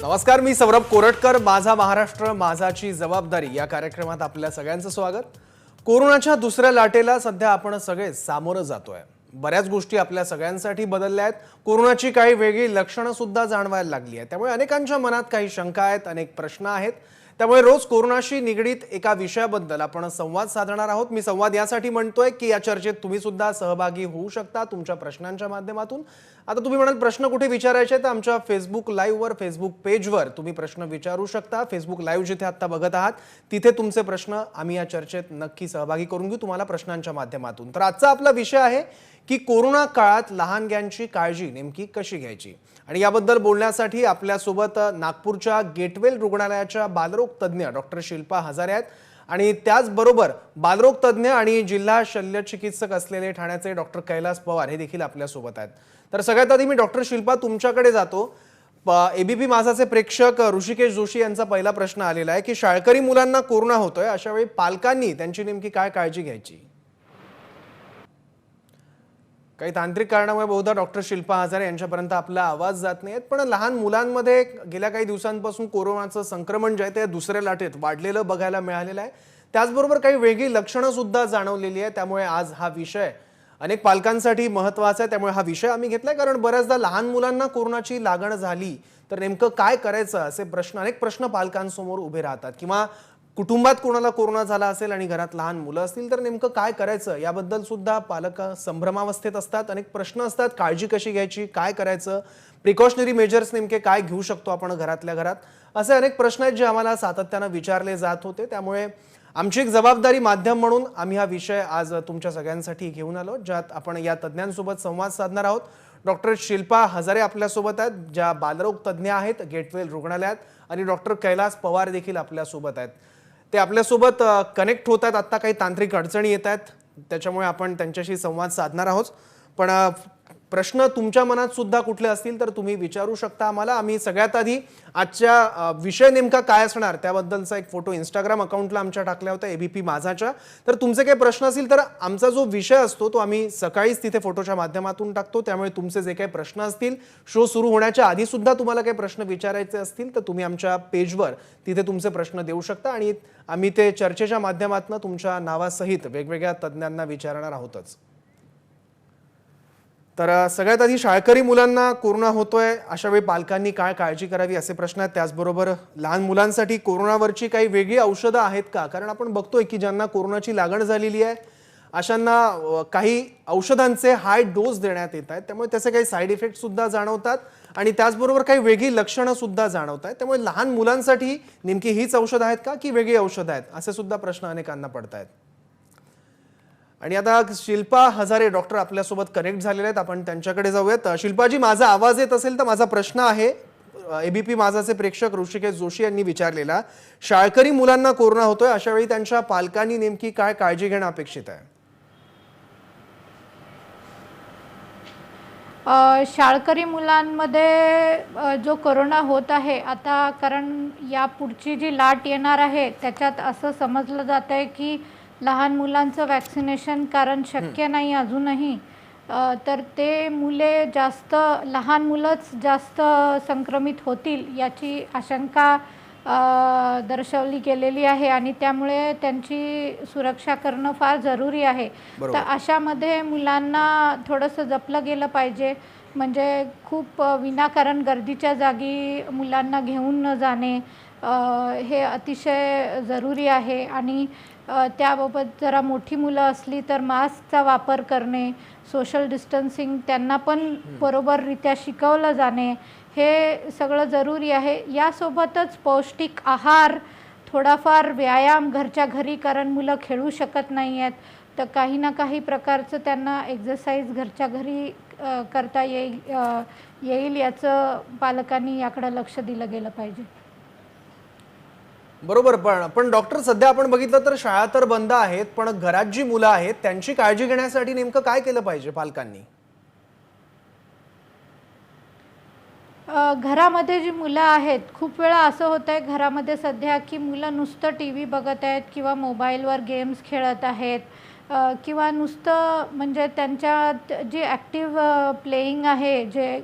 नमस्कार, मी सौरभ कोरटकर. माझा महाराष्ट्र माझाची जबाबदारी या कार्यक्रमात आपल्या सगळ्यांचं स्वागत. कोरोनाच्या दुसऱ्या लाटेला सध्या आपण सगळे सामोरं जातोय. बऱ्याच गोष्टी आपल्या सगळ्यांसाठी बदलल्या आहेत. कोरोनाची काही वेगळी लक्षणं सुद्धा जाणवायला लागली आहेत. त्यामुळे अनेकांच्या मनात काही शंका आहेत, अनेक प्रश्न आहेत. त्यामुळे रोज कोरोनाशी निगडीत एका विषयाबद्दल आपण संवाद साधणार आहोत. मी संवाद यासाठी म्हणतोय की या चर्चेत तुम्ही सुद्धा सहभागी होऊ शकता तुमच्या प्रश्नांच्या माध्यमातून. आता तुम्ही म्हणाल प्रश्न कुठे विचारायचे, तर आमच्या फेसबुक लाईव्हवर, फेसबुक पेजवर तुम्ही प्रश्न विचारू शकता. फेसबुक लाईव्ह जिथे आता बघत आहात तिथे तुमचे प्रश्न आम्ही या चर्चेत नक्की सहभागी करून घेऊ तुम्हाला प्रश्नांच्या माध्यमातून. तर आजचा आपला विषय आहे की कोरोना काळात लहानग्यांची काळजी नेमकी कशी घ्यायची. आणि याबद्दल बोलण्यासाठी आपल्यासोबत नागपूरच्या गेटवेल रुग्णालयाच्या बालरोग तज्ज्ञ डॉक्टर शिल्पा हजारे आहेत आणि त्याचबरोबर बालरोग तज्ज्ञ आणि जिल्हा शल्यचिकित्सक असलेले ठाण्याचे डॉक्टर कैलास पवार हे देखील आपल्यासोबत आहेत. तर सगळ्यात आधी मी डॉक्टर शिल्पा तुमच्याकडे जातो. एबीपी माझाचे प्रेक्षक ऋषिकेश जोशी यांचा पहिला प्रश्न आलेला आहे की शाळकरी मुलांना कोरोना होतोय, अशा वेळी पालकांनी त्यांची नेमकी काय काळजी घ्यायची. काही तांत्रिक कारणामुळे बहुधा डॉक्टर शिल्पा हजारे यांच्यापर्यंत आपला आवाज जात नाहीत, पण लहान मुलांमध्ये गेल्या काही दिवसांपासून कोरोनाचं संक्रमण जे आहे ते दुसऱ्या लाटेत वाढलेलं बघायला मिळालेलं आहे. त्याचबरोबर काही वेगळी लक्षणं सुद्धा जाणवलेली आहे. त्यामुळे आज हा विषय अनेक पालकांसाठी महत्त्वाचा आहे. त्यामुळे हा विषय आम्ही घेतलाय, कारण बऱ्याचदा लहान मुलांना कोरोनाची लागण झाली तर नेमकं काय करायचं असे अनेक प्रश्न पालकांसमोर उभे राहतात. किंवा कुटुंबात कोणाला कोरोना झाला असेल आणि घरात लहान मुलं असतील तर नेमकं काय करायचं याबद्दल सुद्धा पालक संभ्रमावस्थेत असतात. अनेक प्रश्न असतात, काळजी कशी घ्यायची, काय करायचं, प्रिकॉशनरी मेजर्स नेमके काय घेऊ शकतो आपण घरातल्या घरात, असे अनेक प्रश्न आहेत जे आम्हाला सातत्यानं विचारले जात होते. त्यामुळे आमची एक जबाबदारी माध्यम म्हणून आम्ही हा विषय आज तुमच्या सगळ्यांसाठी घेऊन आलो, ज्यात आपण या तज्ज्ञांसोबत संवाद साधणार आहोत. डॉक्टर शिल्पा हजारे आपल्यासोबत आहेत, ज्या बालरोग तज्ज्ञ आहेत गेटवेल रुग्णालयात, आणि डॉक्टर कैलास पवार देखील आपल्यासोबत आहेत. ते आपल्यासोबत कनेक्ट होत आहेत. आत्ता काही तांत्रिक अडचणी येत आहेत, त्याच्यामुळे आपण त्यांच्याशी संवाद साधणार आहोत. पण प्रश्न तुमच्या मनात सुद्धा कुठले असतील तर तुम्ही विचारू शकता आम्हाला. आम्ही सगळ्यात आधी आजच्या विषय नेमका काय असणार त्याबद्दलचा एक फोटो इंस्टाग्राम अकाउंटला आमच्या टाकला होता एबीपी माझाच्या. तर तुमचे काही प्रश्न असतील तर आमचा जो विषय असतो तो आम्ही सकाळीच तिथे फोटोच्या माध्यमातून टाकतो. त्यामुळे तुमचे जे काही प्रश्न असतील शो सुरू होण्याच्या आधी सुद्धा तुम्हाला काही प्रश्न विचारायचे असतील तर तुम्ही आमच्या पेजवर तिथे तुमचे प्रश्न देऊ शकता आणि आम्ही ते चर्चेच्या माध्यमातून तुमच्या नावासहित वेगवेगळ्या तज्ज्ञांना विचारणार आहोतच. तर सगळ्यात आधी शाळकरी मुलांना कोरोना होतोय, अशा वेळी पालकांनी काय काळजी करावी असे प्रश्न आहेत. त्याचबरोबर लहान मुलांसाठी कोरोनावरची काही वेगळी औषधं आहेत का, कारण आपण बघतोय की ज्यांना कोरोनाची लागण झालेली आहे अशांना काही औषधांचे हाय डोस देण्यात येत आहेत. त्यामुळे त्याचे काही साईड इफेक्ट सुद्धा जाणवतात आणि त्याचबरोबर काही वेगळी लक्षणं सुद्धा जाणवत आहेत. त्यामुळे लहान मुलांसाठी नेमकी हीच औषधं आहेत का की वेगळी औषधं आहेत, असे सुद्धा प्रश्न अनेकांना पडत आहेत. आणि आता शिल्पा हजारे डॉक्टर आपल्यासोबत कनेक्ट झालेले आहेत, आपण त्यांच्याकडे जाऊयात. शिल्पाजी, माझा आवाज येत असेल तर माझा प्रश्न आहे एबीपी माझाचे प्रेक्षक ऋषिकेश जोशी यांनी विचारलेला. शाळकरी मुलांना कोरोना होतोय, अशा वेळी त्यांच्या पालकांनी नेमकी काय काळजी घेणं अपेक्षित आहे. शाळकरी मुलांमध्ये जो कोरोना होत आहे आता, कारण या पुढची जी लाट येणार आहे त्याच्यात असं समजलं जात आहे की लहान मुलांचं वॅक्सिनेशन कारण शक्य नाही अजूनही, तर ते मुले जास्त लहान मुलंच जास्त संक्रमित होतील याची आशंका दर्शवली गेलेली आहे आणि त्यामुळे त्यांची सुरक्षा करणं फार जरुरी आहे. तर अशामध्ये मुलांना थोडंसं जपलं गेलं पाहिजे. म्हणजे खूप विनाकारण गर्दीच्या जागी मुलांना घेऊन न जाणे हे अतिशय जरुरी आहे. आणि त्याबाबत जरा मोठी मुलं असली तर मास्कचा वापर करणे, सोशल डिस्टन्सिंग त्यांना पण बरोबररित्या शिकवलं जाणे हे सगळं जरुरी आहे. यासोबतच पौष्टिक आहार, थोडाफार व्यायाम घरच्या घरी, कारण मुलं खेळू शकत नाही आहेत तर काही ना काही प्रकारचं त्यांना एक्झरसाइज घरच्या घरी करता येईल याचं पालकांनी याकडे लक्ष दिलं गेलं पाहिजे. बरोबर. पण डॉक्टर, सध्या आपण बघितलं तर शाळा तर बंद आहेत, पण घरात जी मुलं आहेत त्यांची काळजी घेण्यासाठी नेमकं काय केलं पाहिजे पालकांनी. घरामध्ये जी मुलं आहेत, खूप वेळा असं होतं आहे घरामध्ये सध्या की मुलं नुसतं टी व्ही बघत आहेत किंवा मोबाईलवर गेम्स खेळत आहेत किंवा नुसतं म्हणजे त्यांच्यात जी ॲक्टिव्ह प्लेइंग आहे, जे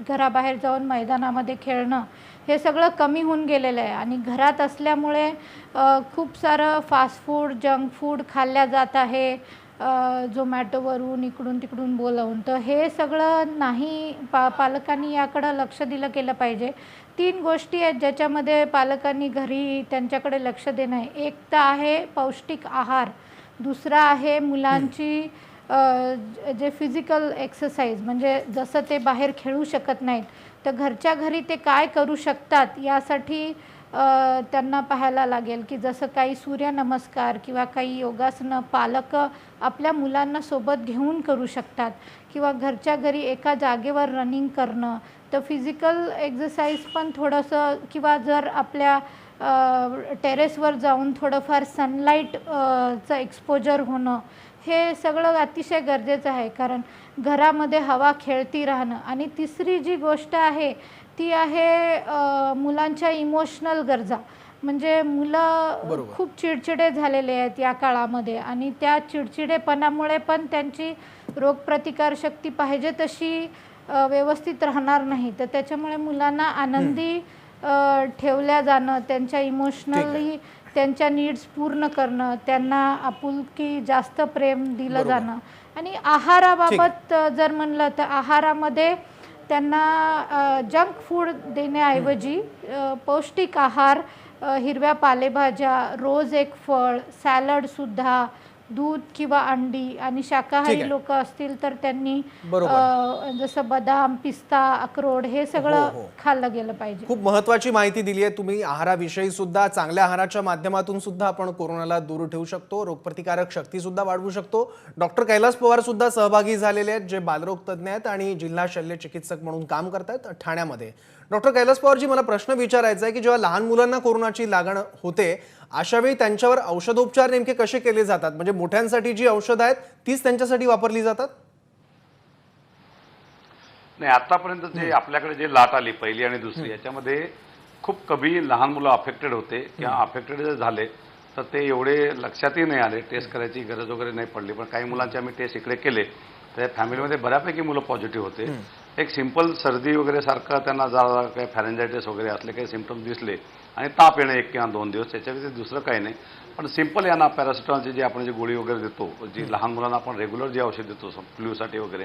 घराबाहेर जाऊन मैदानामध्ये खेळणं, हे सगळं कमी होऊन गेलेलं आहे आणि घरात असल्यामुळे खूप सारं फास्ट फूड जंक फूड खाल्ल्या जात आहे, झोमॅटोवरून इकडून तिकडून बोलावून. तर हे सगळं नाही, पालकांनी याकडं लक्ष दिलं गेलं पाहिजे. 3 गोष्टी आहेत ज्याच्यामध्ये पालकांनी घरी त्यांच्याकडे लक्ष देणं आहे. एक तर आहे पौष्टिक आहार, दुसरा आहे मुलांची जे फिजिकल एक्सरसाइज, म्हणजे जसं ते बाहेर खेळू शकत नाहीत तर घरच्या घरी ते काय करू शकतात यासाठी त्यांना पाहायला लागेल की जसं काही सूर्यनमस्कार किंवा काही योगासनं पालक आपल्या मुलांना सोबत घेऊन करू शकतात किंवा घरच्या घरी एका जागेवर रनिंग करणं. तर फिजिकल एक्सरसाइज पण थोडंसं किंवा जर आपल्या टेरेसवर जाऊन थोडंफार सनलाईटचं एक्सपोजर होणं हे सगळं अतिशय गरजेचं आहे, कारण घरामध्ये हवा खेळती राहणं. आणि तिसरी जी गोष्ट आहे ती आहे मुलांच्या इमोशनल गरजा. म्हणजे मुलं खूप चिडचिडे झालेले आहेत या काळामध्ये आणि त्या चिडचिडेपणामुळे पण त्यांची रोगप्रतिकारशक्ती पाहिजे तशी व्यवस्थित राहणार नाही. तर त्याच्यामुळे मुलांना आनंदी ठेवल्या जाणं, त्यांच्या इमोशनली त्यांच्या नीड्स पूर्ण करणं, त्यांना आपुलकी जास्त प्रेम दिलं जाणं. आणि आहाराबाबत जर म्हणलं तर आहारामध्ये त्यांना जंक फूड देण्याऐवजी पौष्टिक आहार, हिरव्या पालेभाज्या, रोज एक फळ, सॅलडसुद्धा, दूध किंवा अंडी. आणि शाकाहारी लोक असतील तर त्यांनी जसं बदाम, पिस्ता, अक्रोड हे सगळं खाल्लं गेलं पाहिजे. खूप महत्त्वाची माहिती दिली आहे तुम्ही आहाराविषयी सुद्धा. चांगल्या आहाराच्या माध्यमातून सुद्धा आपण कोरोनाला दूर ठेवू शकतो, रोगप्रतिकारक शक्ती सुद्धा वाढवू शकतो. डॉक्टर कैलास पवार सुद्धा सहभागी झालेले आहेत, जे बालरोग तज्ज्ञ आहेत आणि जिल्हा शल्य चिकित्सक म्हणून काम करतात ठाण्यामध्ये. डॉक्टर कैलास पवारजी, मला प्रश्न विचारायचा आहे की जेव्हा लहान मुलांना कोरोनाची लागण होते अशा वेळी त्यांच्यावर औषधोपचार नेमके कसे केले जातात? म्हणजे मोठ्यांसाठी जी औषधं आहेत तीच त्यांच्यासाठी वापरली जातात? नाही, आतापर्यंत जे आपल्याकडे जे लाट आली पहिली आणि दुसरी, याच्यामध्ये खूप कमी लहान मुलं अफेक्टेड होते किंवा अफेक्टेड जर झाले तर ते एवढे लक्षातही नाही आले, टेस्ट करायची गरज वगैरे नाही पडली. पण काही मुलांचे आम्ही टेस्ट इकडे केले तर फॅमिलीमध्ये बऱ्यापैकी मुलं पॉझिटिव्ह होते. एक सिंपल सर्दी वगैरे सारखं त्यांना जरा काही फॅरेंजायटिस वगैरे असले काही सिम्पटम्स दिसले आणि ताप येणं 1 किंवा 2 दिवस, त्याच्या व्यतिरिक्त दुसरं काही नाही. पण सिंपल यांना पॅरासिटॉलची जी आपण जी गोळी वगैरे देतो, जी लहान मुलांना आपण रेग्युलर जी औषध देतो फ्लूसाठी वगैरे,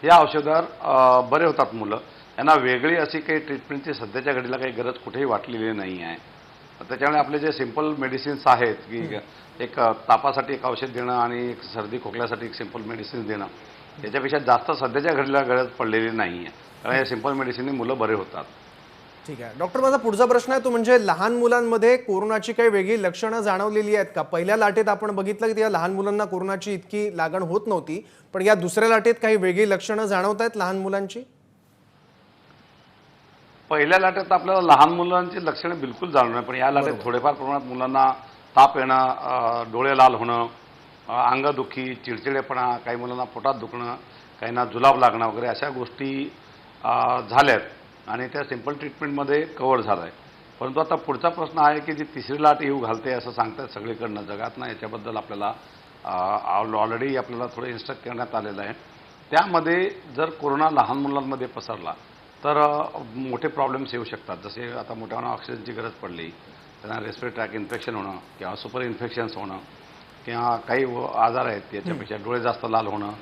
या औषधावर बरे होतात मुलं. यांना वेगळी अशी काही ट्रीटमेंटची सध्याच्या घडीला काही गरज कुठेही वाटलेली नाही आहे. त्याच्यामुळे आपले जे सिंपल मेडिसिन्स आहेत की एक तापासाठी एक औषध देणं आणि एक सर्दी खोकल्यासाठी एक सिंपल मेडिसिन देणं, याच्यापेक्षा जास्त सध्याच्या घडीला गरज पडलेली नाही आहे, कारण या सिंपल मेडिसिनने मुलं बरे होतात. ठीक आहे डॉक्टर, माझा पुढचा प्रश्न आहे तो म्हणजे लहान मुलांमध्ये कोरोनाची काही वेगळी लक्षणं जाणवलेली आहेत का? पहिल्या लाटेत आपण बघितलं की त्या लहान मुलांना कोरोनाची इतकी लागण होत नव्हती, पण या दुसऱ्या लाटेत काही वेगळी लक्षणं जाणवत आहेत लहान मुलांची? पहिल्या लाटेत आपल्याला लहान मुलांची लक्षणे बिलकुल जाणवणार, पण या लाटेत थोडेफार प्रमाणात मुलांना ताप येणं, डोळे लाल होणं, अंगदुखी, चिडचिडेपणा, काही मुलांना पोटात दुखणं, काहींना जुलाब लागणं वगैरे अशा गोष्टी झाल्यात आणि त्या सिंपल ट्रीटमेंटमध्ये कव्हर झालं आहे. परंतु आता पुढचा प्रश्न आहे की जी तिसरी लाट येऊ घालते असं सांगतात सगळीकडनं जगात ना, याच्याबद्दल आपल्याला ऑलरेडी आपल्याला थोडं इन्स्ट्रक्ट करण्यात आलेलं आहे. त्यामध्ये जर कोरोना लहान मुलांमध्ये पसरला तर मोठे प्रॉब्लेम्स येऊ शकतात. जसे आता मोठ्यानं ऑक्सिजनची गरज पडली, त्यांना रेस्पिरेटरी ट्रॅक इन्फेक्शन होणं किंवा सुपर इन्फेक्शन्स होणं किंवा काही आजार आहेत याच्यापेक्षा डोळे जास्त लाल होणं,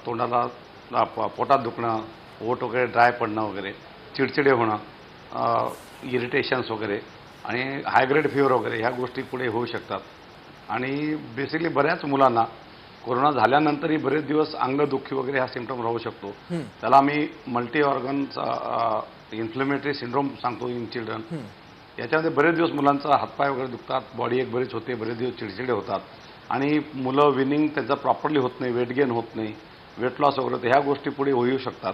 तोंडाला पोटात दुखणं, ओठ वगैरे ड्राय पडणं वगैरे, चिडचिडे होणं, इरिटेशन्स वगैरे आणि हायग्रेड फीवर वगैरे ह्या गोष्टी पुढे होऊ शकतात. आणि बेसिकली बऱ्याच मुलांना कोरोना झाल्यानंतरही बरेच दिवस अंगदुखी वगैरे हा सिम्पटम राहू शकतो. त्याला आम्ही मल्टी ऑर्गन्स इन्फ्लेमेटरी सिंड्रोम सांगतो इन चिल्ड्रन. याच्यामध्ये बरेच दिवस मुलांचा हातपाय वगैरे दुखतात, बॉडी एक बरीच होते, बरेच दिवस चिडचिडे होतात आणि मुलं विनिंग त्याचं प्रॉपरली होत नाही, वेट गेन होत नाही, वेट लॉस वगैरे होते, ह्या गोष्टी पुढे होऊ शकतात.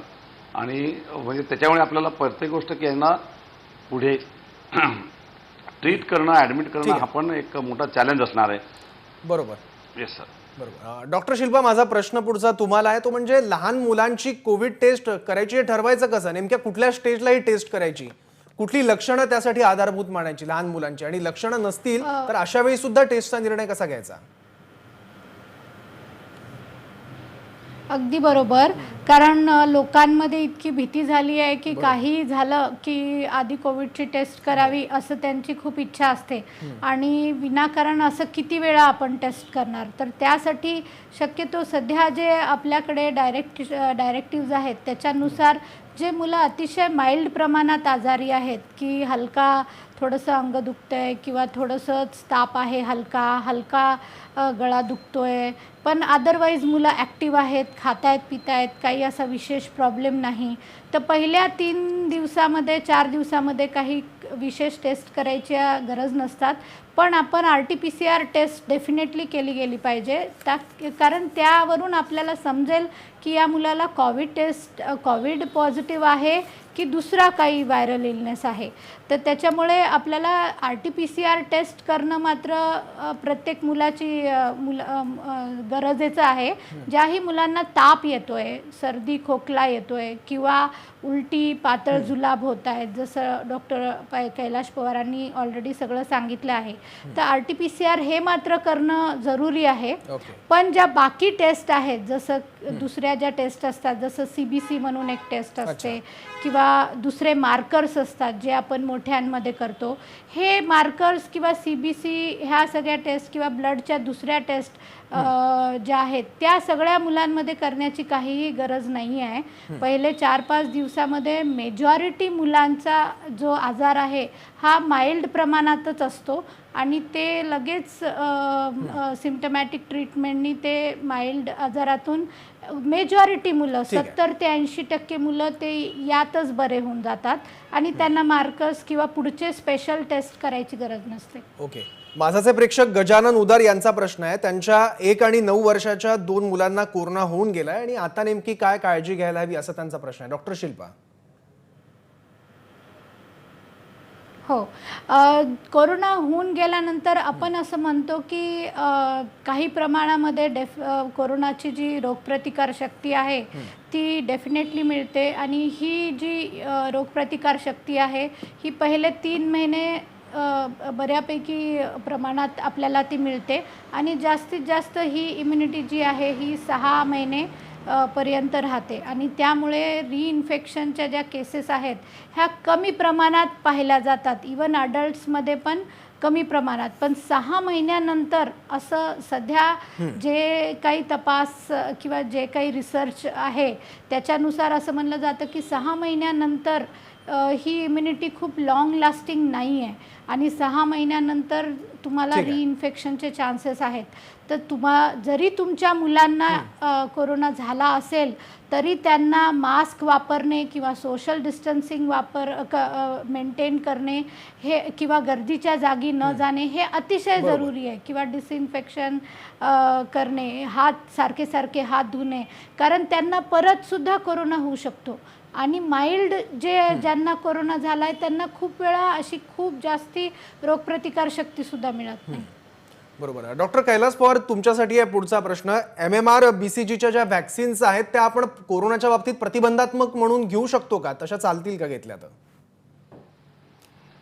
आणि म्हणजे त्याच्यामुळे आपल्याला प्रत्येक गोष्ट की यांना पुढे ट्रीट करणं, ॲडमिट करणं हा पण एक मोठा चॅलेंज असणार आहे. बरोबर. Yes sir. बरोबर. डॉक्टर शिल्पा, माझा प्रश्न पुढचा तुम्हाला आहे तो म्हणजे लहान मुलांची कोविड टेस्ट करायची ठरवायचं कसं? नेमक्या कुठल्या स्टेजला ही टेस्ट करायची? कुठली लक्षणं त्यासाठी आधारभूत मानायची लहान मुलांची? आणि लक्षणं नसतील तर अशा वेळी सुद्धा टेस्टचा निर्णय कसा घ्यायचा? अगदी बरोबर. कारण लोकांमध्ये इतकी भीती झाली आहे की काही झालं की आधी कोविडची टेस्ट करावी असं त्यांची खूप इच्छा असते आणि विनाकारण असं किती वेळा आपण टेस्ट करणार. तर त्यासाठी शक्यतो सध्या जे आपल्याकडे डायरेक्टिव्ज आहेत त्याच्यानुसार जे मुलं अतिशय माइल्ड प्रमाणात आजारी आहेत की हलका थोडंसं अंग दुखतंय किंवा थोडंसंच ताप आहे, हलका गळा दुखतोय, पण अदरवाईज मुलं ॲक्टिव्ह आहेत, खातायत पितायत, काही असा विशेष प्रॉब्लेम नाही, तर पहिल्या 3 दिवसामध्ये 4 दिवसामध्ये काही विशेष टेस्ट करायची गरज नसतात. पण आपण RT-PCR टेस्ट डेफिनेटली केली गेली पाहिजे कारण त्यावरून आपल्याला समजेल की या मुलाला कोविड पॉझिटिव्ह आहे की दुसरा काही व्हायरल इलनेस आहे. तर त्याच्यामुळे आपल्याला RT-PCR टेस्ट करणं मात्र प्रत्येक मुलाची गरजेचं आहे. ज्याही मुलांना ताप येतोय, सर्दी खोकला येतोय किंवा उलटी पातळ जुलाब होत आहेत, जसं डॉक्टर कैलाश पवारांनी ऑलरेडी सगळं सांगितलं आहे, तर RT-PCR हे मात्र करणं जरुरी आहे. पण ज्या बाकी टेस्ट आहेत, जसं दुसऱ्या ज्या टेस्ट असतात, जसं CBC म्हणून एक टेस्ट असते किंवा दुसरे मार्कर्स असतात जे आपण मोठ्यांमध्ये करतो, हे मार्कर्स किंवा CBC ह्या सगळ्या टेस्ट किंवा ब्लडच्या दुसऱ्या टेस्ट ज्या आहेत त्या सगळ्या मुलांमध्ये करण्याची काहीही गरज नाही आहे. पहिले 4-5 दिवसामध्ये मेजॉरिटी मुलांचा जो आजार आहे हा माइल्ड प्रमाणातच असतो आणि ते लगेच सिम्पटमॅटिक ट्रीटमेंटनी ते माइल्ड आजारातून मेजॉरिटी मुलं 70 ते 80% मुलं ते यातच बरे होऊन जातात आणि त्यांना मार्कर्स किंवा पुढचे स्पेशल टेस्ट करायची गरज नसते. ओके. माझाचे प्रेक्षक गजानन उदार यांचा प्रश्न आहे. त्यांच्या 1 आणि 9 वर्षाच्या 2 मुलांना कोरोना होऊन गेलाय आणि आता नेमकी काय काळजी घ्यायला हवी असा त्यांचा प्रश्न आहे. डॉक्टर शिल्पा. हो, कोरोना होऊन गेल्यानंतर आपण असं म्हणतो की काही प्रमाणामध्ये कोरोनाची जी रोगप्रतिकार शक्ती आहे ती डेफिनेटली मिळते आणि ही जी रोगप्रतिकार शक्ती आहे ही पहिले 3 महिने बऱ्यापैकी प्रमाणात आपल्याला ती मिळते आणि जास्तीत जास्त ही इम्युनिटी जी आहे ही 6 महिने पर्यंत राहते आणि त्यामुळे रिइन्फेक्शनच्या ज्या केसेस आहेत ह्या कमी प्रमाणात पाहिल्या जातात. इवन अडल्ट्समध्ये पण कमी प्रमाणात. पण 6 महिन्यानंतर असं सध्या जे काही तपास किंवा जे काही रिसर्च आहे त्याच्यानुसार असं म्हणलं जातं की 6 महिन्यानंतर ही इम्युनिटी खूप लाँग लास्टिंग नाही आहे आणि 6 महिन्यानंतर तुम्हाला रिइन्फेक्शनचे चान्सेस आहेत. तर जरी तुमच्या मुलांना कोरोना झाला असेल तरी त्यांना मास्क वापरणे किंवा सोशल डिस्टन्सिंग मेंटेन करणे हे किंवा गर्दीच्या जागी न जाणे हे अतिशय जरुरी आहे किंवा डिसइन्फेक्शन करणे, सारखे हात धुणे, कारण त्यांना परतसुद्धा कोरोना होऊ शकतो. आणि माइल्ड ज्यांना कोरोना झाला आहे त्यांना खूप वेळा अशी खूप जास्ती रोगप्रतिकार शक्तीसुद्धा मिळत नाही. बरोबर आहे. डॉक्टर कैलास पवार, तुमच्यासाठी आहे पुढचा प्रश्न. MMR BCGच्या ज्या व्हॅक्सिन्स आहेत त्या आपण कोरोनाच्या बाबतीत प्रतिबंधात्मक म्हणून घेऊ शकतो का? तशा चालतील का घेतल्या तर?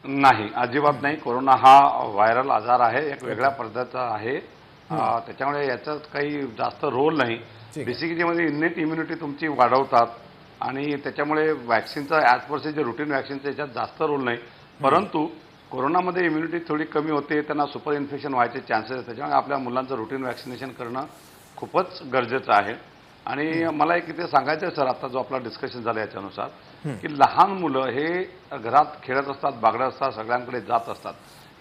नाही, अजिबात नाही. कोरोना हा व्हायरल आजार आहे, एक वेगळ्या पद्धतीचा आहे. त्याच्यामुळे याच्यात काही जास्त रोल नाही. BCG मध्ये इनेट इम्युनिटी तुमची वाढवतात आणि त्याच्यामुळे व्हॅक्सिनचा ॲज पर से जे रुटीन व्हॅक्सिनचा याच्यात जास्त रोल नाही. परंतु कोरोनामध्ये इम्युनिटी थोडी कमी होते, त्यांना सुपर इन्फेक्शन व्हायचे चान्सेस आहेत. त्याच्यामुळे आपल्या मुलांचं रुटीन व्हॅक्सिनेशन करणं खूपच गरजेचं आहे. आणि मला एक इथे सांगायचं आहे सर, आता जो आपला डिस्कशन झालं याच्यानुसार की लहान मुलं हे घरात खेळत असतात, बागडत असतात, सगळ्यांकडे जात असतात.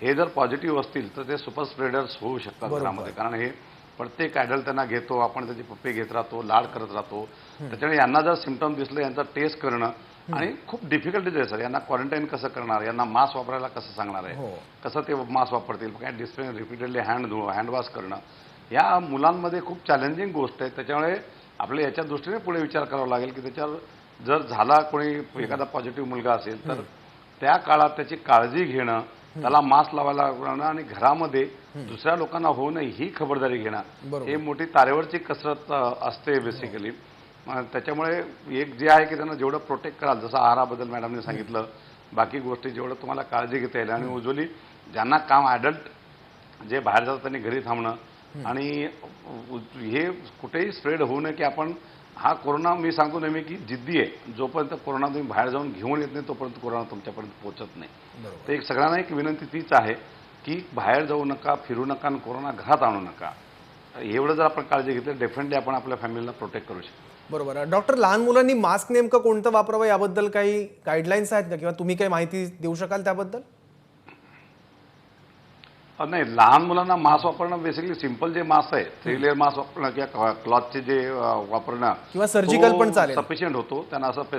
हे जर पॉझिटिव्ह असतील तर ते सुपर स्प्रेडर्स होऊ शकतात घरामध्ये. कारण हे प्रत्येक ॲडल्ट त्यांना घेतो, आपण त्याची पप्पी घेत राहतो, लाड करत राहतो. त्याच्यामुळे यांना जर सिम्पटम दिसले यांचा टेस्ट करणं आणि खूप डिफिकल्टीज आहे सर. यांना क्वारंटाईन कसं करणार, यांना मास्क वापरायला कसं सांगणार आहे, कसं ते मास्क वापरतील, काय रिपीटेडली हँडवॉश करणं, या मुलांमध्ये खूप चॅलेंजिंग गोष्ट आहे. त्याच्यामुळे आपल्या याच्या दृष्टीने पुढे विचार करावा लागेल की त्याच्यावर जर झाला कोणी एखादा पॉझिटिव्ह मुलगा असेल तर त्या काळात त्याची काळजी घेणं, त्याला मास्क लावायला लागणं आणि घरामध्ये दुसऱ्या लोकांना होऊ नये ही खबरदारी घेणं हे मोठी तारेवरची कसरत असते बेसिकली. त्याच्यामुळे एक जे आहे की त्यांना जेवढं प्रोटेक्ट कराल, जसं आहाराबद्दल मॅडमने सांगितलं, बाकी गोष्टी जेवढं तुम्हाला काळजी घेता येईल. आणि उज्ज्वली ज्यांना काम ॲडल्ट जे बाहेर जातात त्यांनी घरी थांबणं आणि हे कुठेही स्प्रेड होऊ नये की आपण हा कोरोना मी सांगतो नेहमी की जिद्दी आहे. जोपर्यंत कोरोना तुम्ही बाहेर जाऊन घेऊन येत नाही तोपर्यंत कोरोना तुमच्यापर्यंत पोहोचत नाही. तर एक सगळ्यांना एक विनंती तीच आहे की बाहेर जाऊ नका, फिरू नका आणि कोरोना घरात आणू नका. एवढं जर आपण काळजी घेतली डेफिनेटली आपण आपल्या फॅमिलीला प्रोटेक्ट करू शकतो. बरोबर. डॉक्टर, लहान मुलांनी मास्क नेमकं कोणतं वापरावं याबद्दल काही गाईडलाईन्स आहेत का किंवा तुम्ही काही माहिती देऊ शकाल त्याबद्दल? नाही, लहान मुलांना मास्क वापरणं बेसिकली सिंपल जे मास्क आहे 3 लेअर मास्क वापरणं किंवा क्लॉथचे जे वापरणं किंवा सर्जिकल पण चालेल. सफिशियंट होतो. त्यांना असं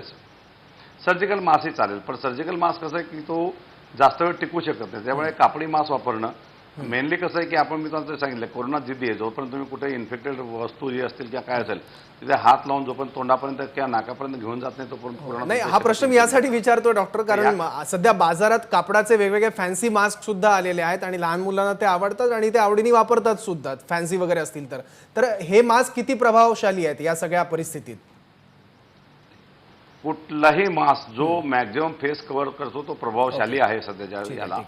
सर्जिकल मास्कही चालेल, पण सर्जिकल मास्क कसं आहे की तो जास्त वेळ टिकू शकत नाही. त्यामुळे कापडी मास्क वापरणं मेनली कसं आहे की आपण मी तुम्हाला सांगितलं कोरोना जिद्दी आहे. जोपर्यंत तुम्ही कुठे इन्फेक्टेड वस्तू जी असतील किंवा काय असेल तिथे हात लावून जोपर्यंत तोंडापर्यंत किंवा नाकापर्यंत घेऊन जात नाही तोपर्यंत कोरोना नाही, हा प्रश्न मी यासाठी विचारतोय डॉक्टर, कारण सध्या बाजारात कापडाचे वेगवेगळे फॅन्सी मास्क सुद्धा आलेले आहेत आणि लहान मुलांना ते आवडतात आणि ते आवडीने वापरतात सुद्धा, फॅन्सी वगैरे असतील तर हे मास्क किती प्रभावशाली आहेत या सगळ्या परिस्थितीत? कुठलाही मास्क जो मॅक्झिमम फेस कव्हर करतो तो प्रभावशाली आहे सध्याच्या याला.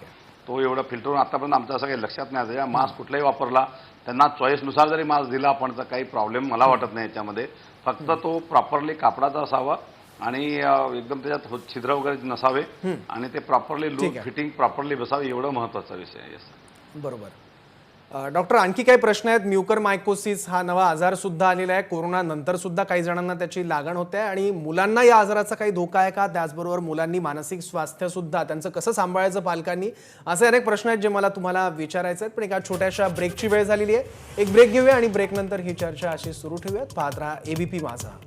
तो एवढा फिल्टर आतापर्यंत आमचं असं काही लक्षात नाही आलं. मास्क कुठलाही वापरला त्यांना चॉईसनुसार जरी मास्क दिला आपण तर काही प्रॉब्लेम मला वाटत नाही याच्यामध्ये. फक्त तो प्रॉपरली कापडाचा असावा आणि एकदम त्याच्यात छिद्र वगैरे नसावे आणि ते प्रॉपरली लूज फिटिंग प्रॉपरली बसावे, एवढं महत्त्वाचा विषय आहे. बरोबर. डॉक्टर, आणखी काही प्रश्न आहेत? म्युकरमायकोसिस हा नवा आजार सुद्धा आलेला आहे. कोरोना नंतर सुद्धा काही जणांना त्याची लागण होते आणि मुलांना या आजाराचा काही धोका आहे का? त्याचबरोबर मुलांनी मानसिक स्वास्थ्य सुद्धा त्यांचं कसं सांभाळायचं पालकांनी, असे अनेक प्रश्न आहेत जे मला तुम्हाला विचारायचे आहेत. पण एका छोट्याशा ब्रेकची वेळ झालेली आहे. एक ब्रेक घेऊया आणि ब्रेकनंतर ही चर्चा अशी सुरू ठेवूयात. पाहत राहा एबीपी माझा.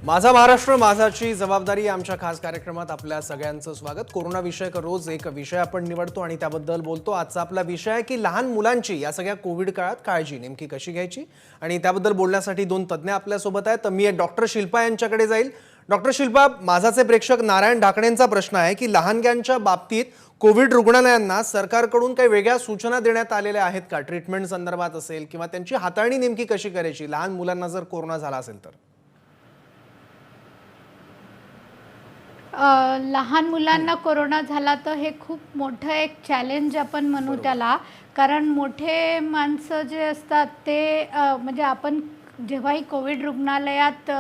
माझा महाराष्ट्र माझाची जबाबदारी आमच्या खास कार्यक्रमात आपल्या सगळ्यांचं स्वागत. कोरोना विषयक रोज एक विषय आपण निवडतो आणि त्याबद्दल बोलतो. आजचा आपला विषय आहे की लहान मुलांची या सगळ्या कोविड काळात काळजी नेमकी कशी घ्यायची, आणि त्याबद्दल बोलण्यासाठी 2 तज्ज्ञ आपल्यासोबत आहेत. तर मी डॉक्टर शिल्पा यांच्याकडे जाईल. डॉक्टर शिल्पा, माझाचे प्रेक्षक नारायण ढाकणेंचा प्रश्न आहे की लहानग्यांच्या बाबतीत कोविड रुग्णालयांना सरकारकडून काही वेगळ्या सूचना देण्यात आलेल्या आहेत का, ट्रीटमेंट संदर्भात असेल किंवा त्यांची हाताळणी नेमकी कशी करायची लहान मुलांना जर कोरोना झाला असेल तर? लहान मुलांना कोरोना झाला तर हे खूप मोठं एक चॅलेंज आपण म्हणू त्याला. कारण मोठे माणसं जे असतात ते म्हणजे आपण जेव्हाही कोविड रुग्णालयात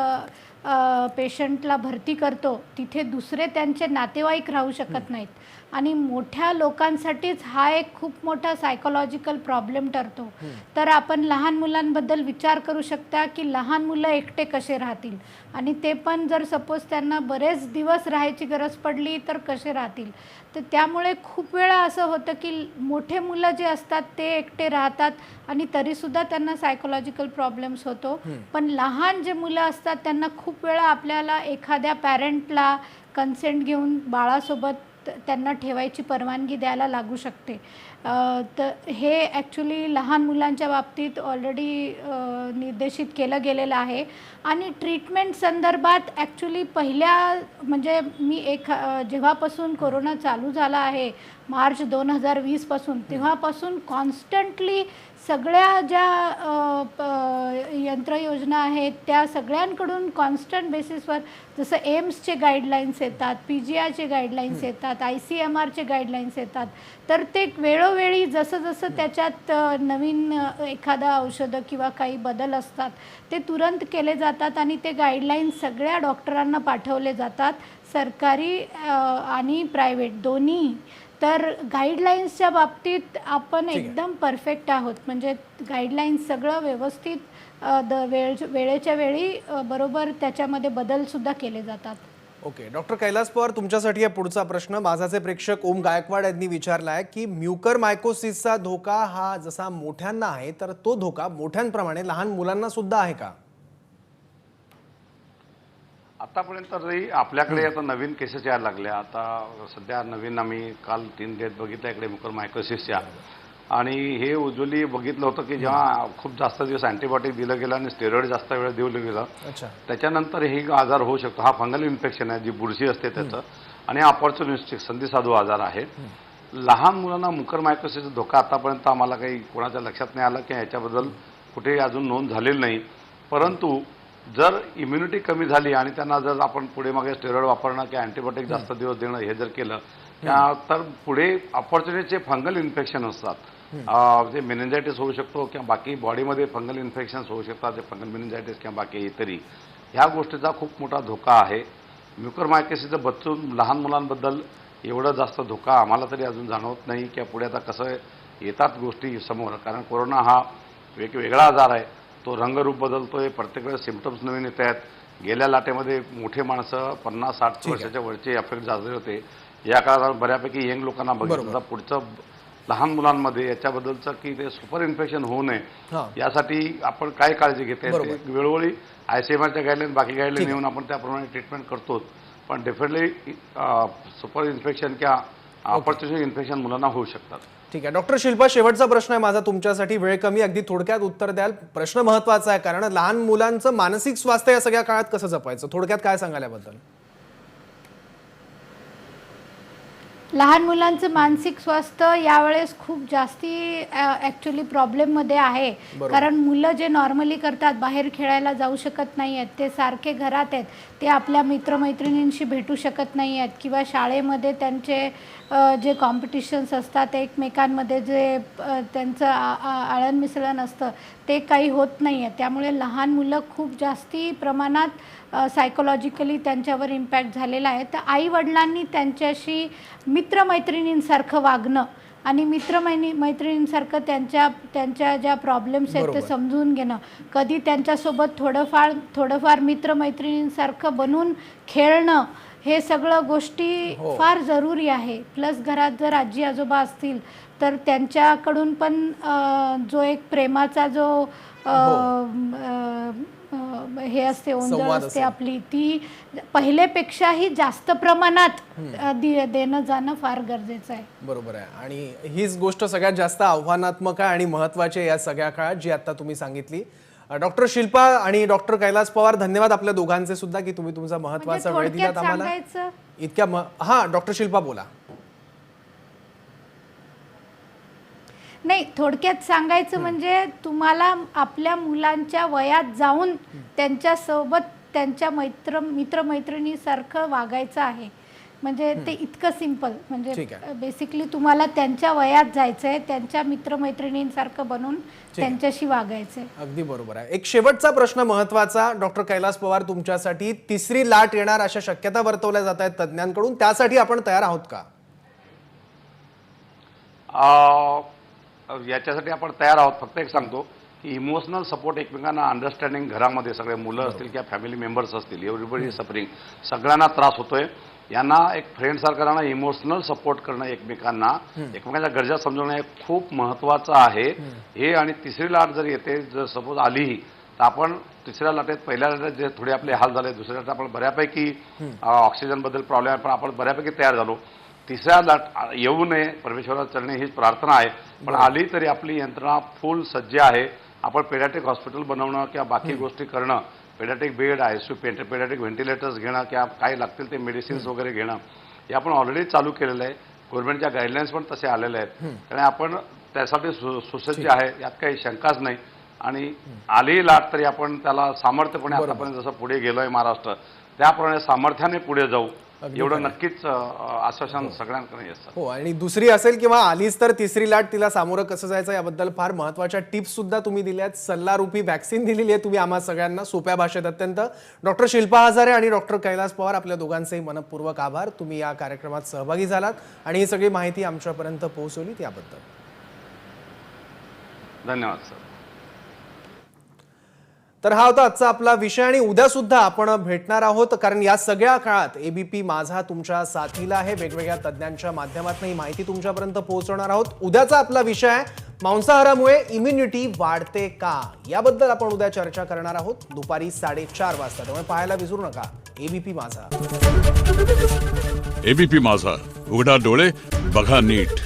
पेशंटला भरती करतो तिथे दुसरे त्यांचे नातेवाईक राहू शकत नाहीत आणि मोठ्या लोकांसाठीच हा एक खूप मोठा सायकोलॉजिकल प्रॉब्लेम ठरतो. तर आपण लहान मुलांबद्दल विचार करू शकता की लहान मुलं एकटे कसे राहतील आणि ते पण जर सपोज त्यांना बरेच दिवस राहायची गरज पडली तर कसे राहतील. तर त्यामुळे खूप वेळा असं होतं की मोठे मुलं जे असतात ते एकटे राहतात आणि तरीसुद्धा त्यांना सायकोलॉजिकल प्रॉब्लेम्स होतो. पण लहान जे मुलं असतात त्यांना खूप वेळा आपल्याला एखाद्या पॅरेंटला कन्सेंट घेऊन बाळासोबत त्यांना ठेवायची परवानगी द्यायला लागू शकते. तर हे ॲक्च्युली लहान मुलांच्या बाबतीत ऑलरेडी निर्देशित केलं गेलेलं आहे. आणि ट्रीटमेंट संदर्भात ॲक्च्युली म्हणजे मी जेव्हापासून कोरोना चालू झाला आहे मार्च 2020 पासून तेव्हापासून कॉन्स्टंटली सगळ्या ज्या यंत्रयोजना आहेत त्या सगळ्यांकडून कॉन्स्टंट बेसिसवर जसं एम्सचे गाईडलाईन्स येतात, PGIचे गाईडलाईन्स येतात, ICMRचे गाईडलाईन्स येतात. तर ते वेळोवेळी जसं जसं त्याच्यात नवीन एखादा औषधं किंवा काही बदल असतात ते तुरंत केले जातात आणि ते गाईडलाईन्स सगळ्या डॉक्टरांना पाठवले जातात, सरकारी आणि प्रायव्हेट दोन्ही. तर गाईडलाईन्सच्या बाबतीत आपण एकदम परफेक्ट आहोत. म्हणजे गाईडलाईन्स सगळं व्यवस्थित वेळेच्या वेळी बरोबर त्याच्यामध्ये बदलसुद्धा केले जातात. ओके. डॉक्टर कैलास पवार, तुमच्यासाठी आहे पुढचा प्रश्न. माझाचे प्रेक्षक ओम गायकवाड यांनी विचारला आहे की म्युकरमायकोसिसचा धोका हा जसा मोठ्यांना आहे तर तो धोका मोठ्यांप्रमाणे लहान मुलांना सुद्धा आहे का? आतापर्यंत तरी आपल्याकडे आता नवीन केसेस यायला लागल्या. आता सध्या नवीन आम्ही काल 3 डेट बघितल्या इकडे म्युकरमायकोसिसच्या, आणि हे उज्ज्वली बघितलं होतं की जेव्हा खूप जास्त दिवस अँटीबायोटिक दिलं गेलं आणि स्टेरॉइड जास्त वेळ दिलं गेलं त्याच्यानंतर हे आजार होऊ शकतो. हा फंगल इन्फेक्शन आहे, जी बुरशी असते त्याचं, आणि ऑपॉर्च्युनिस्टिक संधिसाधू आजार आहे. लहान मुलांना म्युकरमायकोसिसचा धोका आतापर्यंत आम्हाला काही कोणाच्या लक्षात नाही आलं की ह्याच्याबद्दल कुठेही अजून नोंद झालेली नाही. परंतु जर इम्युनिटी कमी झाली आणि त्यांना जर आपण पुढे मागे स्टेरॉइड वापरणं किंवा अँटीबायोटिक जास्त दिवस देणं हे जर केलं तर पुढे ऑपॉर्च्युनिटीचे फंगल इन्फेक्शन असतात जे मेनिंजायटिस होऊ शकतो किंवा बाकी बॉडीमध्ये फंगल इन्फेक्शन्स होऊ शकतात, जे फंगल मेनिंजायटिस किंवा बाकी इतरही ह्या गोष्टीचा खूप मोठा धोका आहे. म्युकरमायकोसिसचं बच्चून लहान मुलांबद्दल एवढं जास्त धोका आम्हाला तरी अजून जाणवत नाही की पुढे आता कसं येतात गोष्टी समोर. कारण कोरोना हा वेगवेगळा आजार आहे, तो रंगरूप बदलतोय, प्रत्येक वेळेस सिम्पटम्स नवीन येत आहेत. गेल्या लाटेमध्ये मोठे माणसं 50-60 वर्षाच्या वरचे अफेक्ट झाले होते. या काळात बऱ्यापैकी यंग लोकांना बघितलं तर पुढचं लहान मुलांमध्ये याच्याबद्दलचं की ते सुपर इन्फेक्शन होऊ नये यासाठी आपण काय काळजी घेते वेळोवेळी ICMRच्या गाईडलाईन बाकी गाईडलाईन येऊन आपण त्याप्रमाणे ट्रीटमेंट करतो. पण डेफिनेटली सुपर इन्फेक्शन किंवा ऑपॉर्च्युनिटी इन्फेक्शन मुलांना होऊ शकतात. ठीक आहे डॉक्टर शिल्पा, शेवटचा प्रश्न आहे माझा तुमच्यासाठी. वेळ कमी, अगदी थोडक्यात उत्तर द्याल. प्रश्न महत्त्वाचा आहे कारण लहान मुलांचं मानसिक स्वास्थ्य या सगळ्या काळात कसं जपायचं, थोडक्यात काय सांगाल याबद्दल? लहान मुलांचं मानसिक स्वास्थ्य यावेळेस खूप जास्ती ॲक्च्युली प्रॉब्लेममध्ये आहे. कारण मुलं जे नॉर्मली करतात, बाहेर खेळायला जाऊ शकत नाही आहेत, ते सारखे घरात आहेत, ते आपल्या मित्रमैत्रिणींशी भेटू शकत नाही आहेत किंवा शाळेमध्ये त्यांचे जे कॉम्पिटिशन्स असतात, एकमेकांमध्ये जे त्यांचं आळण मिसळण असतं ते काही होत नाही आहे. त्यामुळे लहान मुलं खूप जास्ती प्रमाणात सायकोलॉजिकली त्यांच्यावर इम्पॅक्ट झालेला आहे. तर आईवडिलांनी त्यांच्याशी मित्रमैत्रिणींसारखं वागणं आणि मैत्रिणींसारखं त्यांच्या ज्या प्रॉब्लेम्स आहेत ते समजून घेणं, कधी त्यांच्यासोबत थोडंफार मित्रमैत्रिणींसारखं बनून खेळणं, हे सगळं गोष्टी फार जरुरी आहे. प्लस घरात जर आजी आजोबा असतील तर त्यांच्याकडून पण जो एक प्रेमाचा जो हे असते, ओंजळ असते आपली, ती पहिलेपेक्षाही जास्त प्रमाणात देणं जाणं फार गरजेचं आहे. बरोबर आहे. आणि हीच गोष्ट सगळ्यात जास्त आव्हानात्मक आहे आणि महत्त्वाची आहे या सगळ्या काळात, जी आता तुम्ही सांगितली. डॉक्टर शिल्पा आणि डॉक्टर कैलास पवार, धन्यवाद आपल्या दोघांचे सुद्धा की तुम्ही तुमचा महत्त्वाचा वेळ दिलात आम्हाला. इतक्या डॉक्टर शिल्पा बोला. नाही, थोडक्यात सांगायचं म्हणजे तुम्हाला आपल्या मुलांच्या वयात जाऊन त्यांच्यासोबत त्यांच्या मित्रमैत्रिणीसारखं वागायचं आहे. म्हणजे ते इतकं सिंपल. म्हणजे बेसिकली तुम्हाला त्यांच्या वयात जायचंय, त्यांच्या मित्रमैत्रिणींसारखं बनून त्यांच्याशी वागायचंय. अगदी बरोबर आहे. एक शेवटचा प्रश्न महत्त्वाचा डॉक्टर कैलास पवार तुमच्यासाठी. तिसरी लाट येणार अशा शक्यता वर्तवल्या जात आहेत तज्ज्ञांकडून, त्यासाठी आपण तयार आहोत का? याच्यासाठी आपण तयार आहोत. फक्त एक सांगतो की इमोशनल सपोर्ट, एकमेकांना अंडरस्टँडिंग, घरामध्ये सगळे मुलं असतील किंवा फॅमिली मेंबर्स असतील, एव्हरीबडी सफरिंग, सगळ्यांना त्रास होतोय. यांना एक फ्रेंडसारखं राहणं, इमोशनल सपोर्ट करणं, एकमेकांच्या गरजा समजवणं हे खूप महत्त्वाचं आहे. हे आणि तिसरी लाट जर येते, जर सपोज आलीही, तर आपण तिसऱ्या लाटेत, पहिल्या लाटेत जे थोडे आपले हाल झाले, दुसऱ्या लाटेत आपण बऱ्यापैकी ऑक्सिजनबद्दल प्रॉब्लेम आहे, पण आपण बऱ्यापैकी तयार झालो. तिसऱ्या लाट येऊ नये, परमेश्वराला चरणी हीच प्रार्थना आहे. पण आली तरी आपली यंत्रणा फुल सज्ज आहे. आपण पेडियाट्रिक हॉस्पिटल बनवणं किंवा बाकी गोष्टी करणं, paediatric bed, ICU, paediatric ventilators घेणं किंवा काय लागतील ते मेडिसिन्स वगैरे घेणं, हे आपण ऑलरेडी चालू केलेलं आहे. गव्हर्नमेंटच्या गाईडलाईन्स पण तसे आलेले आहेत. कारण आपण त्यासाठी सुसज्ज आहे, यात काही शंकाच नाही. आणि आली लाट तरी आपण त्याला सामर्थ्यपणे, आतापर्यंत जसं पुढे गेलोय महाराष्ट्र, त्याप्रमाणे सामर्थ्याने पुढे जाऊ, एवढं नक्कीच आश्वासन सगळ्यांकडे असतं. हो, आणि दुसरी असेल किंवा आलीच तर तिसरी लाट, तिला सामोरं कसं जायचं याबद्दल फार महत्त्वाच्या टिप्स सुद्धा तुम्ही दिल्यात. सल्लारूपी वॅक्सिन दिलेली आहे तुम्ही आम्हा सगळ्यांना, सोप्या भाषेत अत्यंत. डॉक्टर शिल्पा हजारे आणि डॉक्टर कैलास पवार, आपल्या दोघांचेही मनपूर्वक आभार. तुम्ही या कार्यक्रमात सहभागी झालात आणि ही सगळी माहिती आमच्यापर्यंत पोहोचवली त्याबद्दल धन्यवाद सर. तर हा होता आजचा आपला विषय आणि उद्या सुद्धा आपण भेटणार आहोत, कारण या सगळ्या काळात ABP माझा तुमच्या साथीला आहे. वेगवेगळ्या तज्ज्ञांच्या माध्यमातून ही माहिती तुमच्यापर्यंत पोहोचवणार आहोत. उद्याचा आपला विषय आहे मांसाहारामुळे इम्युनिटी वाढते का, याबद्दल आपण उद्या चर्चा करणार आहोत दुपारी 4:30 वाजता. त्यामुळे पाहायला विसरू नका ABP माझा. ABP माझा, उघडा डोळे बघा नीट.